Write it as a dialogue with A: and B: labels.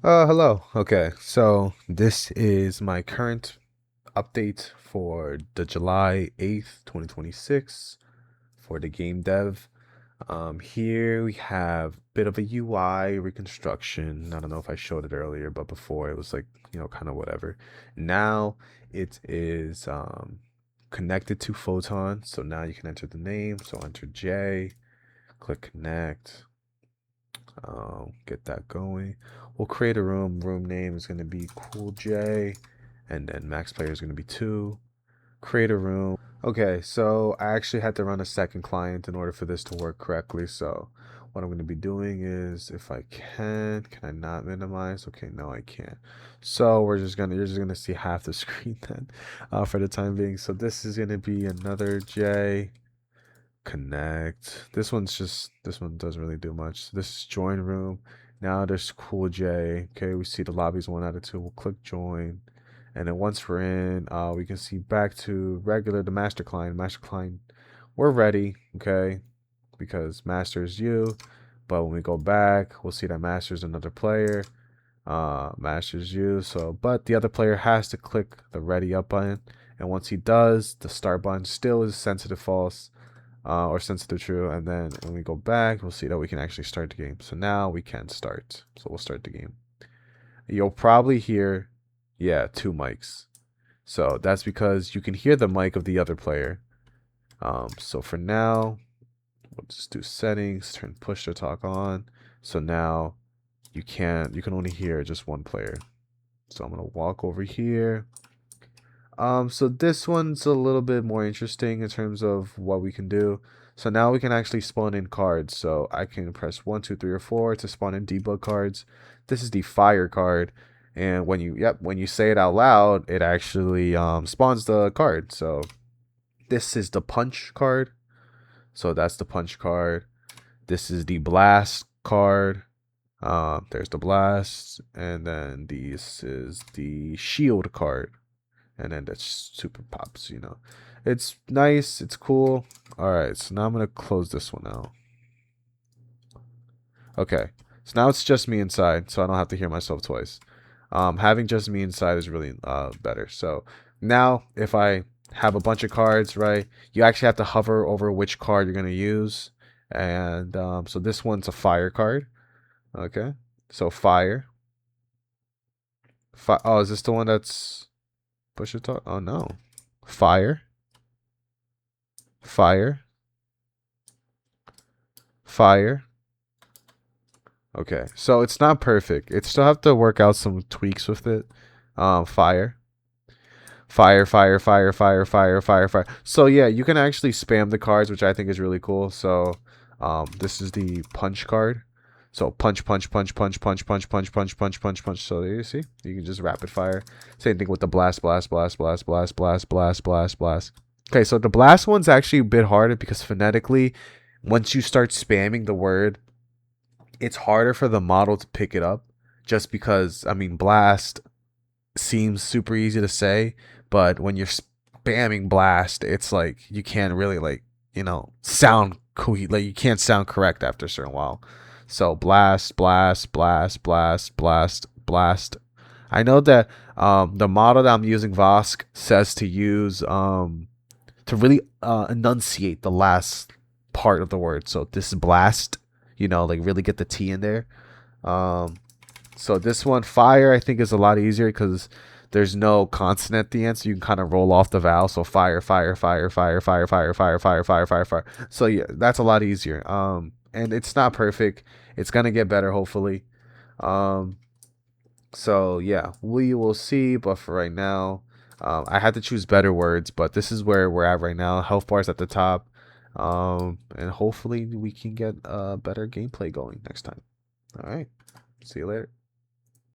A: Hello. Okay, so this is my current update for the July 8th, 2026 for the GameDev. Here we have a bit of a UI reconstruction. I don't know if I showed it earlier, but before it was like, kind of whatever. Now it is connected to Photon, so now you can enter the name. So enter J, click connect. Get that going. We'll create a room. Room name is going to be Cool J, and then max player is going to be 2. Create a room. Okay, so I actually had to run a second client in order for this to work correctly. So what I'm going to be doing is, if I can I not minimize? Okay, no, I can't. So you're just gonna see half the screen then, for the time being. So this is gonna be another J. Connect. This one doesn't really do much. So this is join room. Now there's Cool J. Okay, we see the lobby's 1 out of 2. We'll click join. And then once we're in, we can see back to regular the master client. Master client, we're ready, okay? Because master is you. But when we go back, we'll see that master is another player. Master's you. So but the other player has to click the ready up button. And once he does, the start button still is sensitive false or sensitive true, and then when we go back we'll see that we can actually start the game. So now we can start, so we'll start the game. You'll probably hear, yeah, 2 mics. So that's because you can hear the mic of the other player. So for now we'll just do settings, turn push to talk on. So now you can only hear just one player. So I'm gonna walk over here. So this one's a little bit more interesting in terms of what we can do. So now we can actually spawn in cards. So I can press 1, 2, 3, or 4 to spawn in debug cards. This is the fire card. And when you say it out loud, it actually spawns the card. So this is the punch card. So that's the punch card. This is the blast card. There's the blast. And then this is the shield card. And then that super pops, it's nice, it's cool. All right, so now I'm gonna close this one out. Okay, so now it's just me inside, so I don't have to hear myself twice. Having just me inside is really better. So now if I have a bunch of cards, right, you actually have to hover over which card you're gonna use. And so this one's a fire card. Okay, so fire. Oh, is this the one that's push it talk? Oh no, fire. Fire. Fire. Okay, so it's not perfect. It still have to work out some tweaks with it. Fire. Fire, fire, fire, fire, fire, fire, fire. So yeah, you can actually spam the cards, which I think is really cool. So this is the punch card. So punch, punch, punch, punch, punch, punch, punch, punch, punch, punch, punch. So there you see, you can just rapid fire. Same thing with the blast, blast, blast, blast, blast, blast, blast, blast, blast. Okay, so the blast one's actually a bit harder because phonetically, once you start spamming the word, it's harder for the model to pick it up. Just because, I mean, blast seems super easy to say, but when you're spamming blast, it's like you can't really sound cool. Like you can't sound correct after a certain while. So blast, blast, blast, blast, blast, blast. I know that the model that I'm using, Vosk, says to use to really enunciate the last part of the word. So this is blast, like really get the T in there. Um, so this one, fire, I think is a lot easier because there's no consonant at the end, so you can kind of roll off the vowel. So fire, fire, fire, fire, fire, fire, fire, fire, fire, fire, fire. So yeah, that's a lot easier. And it's not perfect. It's gonna get better, hopefully. Um, so yeah, we will see. But for right now, I had to choose better words. But this is where we're at right now. Health bars at the top. And hopefully we can get better gameplay going next time. All right. See you later.